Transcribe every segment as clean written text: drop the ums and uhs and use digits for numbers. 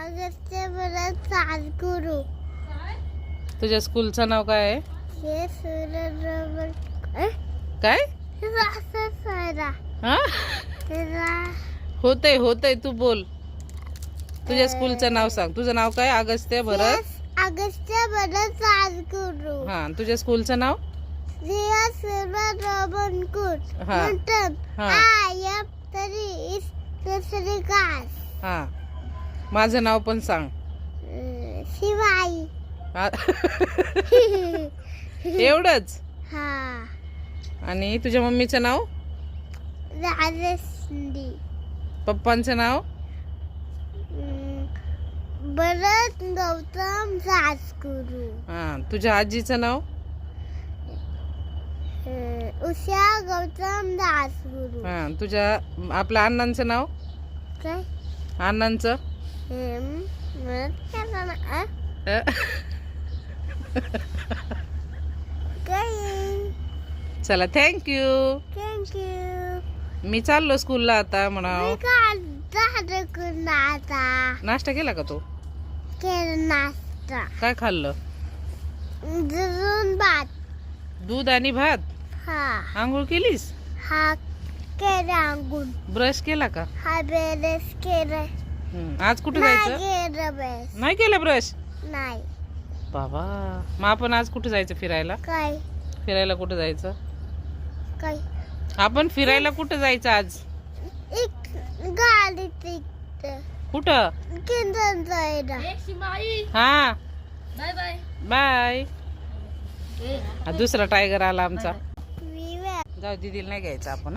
अगस्त्य बरं राजगुरू. तुझ्या स्कूलचं नाव काय आहे? हे सूर्य काय? हा होतय तू बोल. तुझ्या स्कूलचं नाव सांग. तुझं नाव काय? अगस्त्य भरत. अगस्त्य भरत राजगुरू. हा तुझ्या स्कूलचं नाव? हा हा हा माझं नाव पण सांग. शिवाई. एवढंच? हा. आणि तुझ्या मम्मीचं नाव? राजश्री. पप्पांचं नाव? भरत गौतम राजगुरू. हा तुझ्या आजीचं नाव? उषा गौतम राजगुरू. हा तुझ्या आपल्या अण्णांचं नाव? काय? अण्णांचं? चला थँक्यू. थँक्यू. मी चाललो स्कूलला आता म्हणाव. नाश्ता केला का तू? नाश्ता. काय खाल्लं? भात. दूध आणि भात. हा. आंघोळ केलीस? हा केलं आंघोळ. ब्रश केला का? हा बेरस केलं. आज कुठे जायचं? नाही केलं ब्रश? नाही. बाबा मग आपण आज कुठे जायचं फिरायला? काय? फिरायला कुठे जायचं? काय? आपण फिरायला कुठे जायचं आज? एक गाडी कुठं? किंजन जायला. हा बाय बाय. बाय. दुसरा टायगर आला आमचा. जाऊ दीदीला नाही घ्यायचं आपण.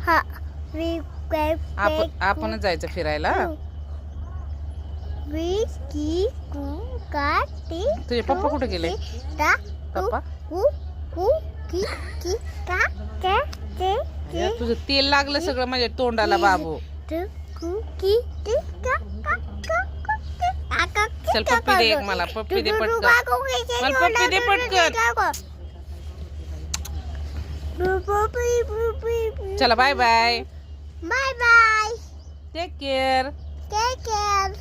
हा आपणच जायचं फिरायला. तुझे पप्पा कुठे गेले? पप्पा तुझं तेल लागलं सगळं माझ्या तोंडाला बाबू. चल पप्पी दे एक मला. पप्पी दे पटकन. मला पप्पी दे पटकन. चला bye bye. Bye bye. Take care. Take care.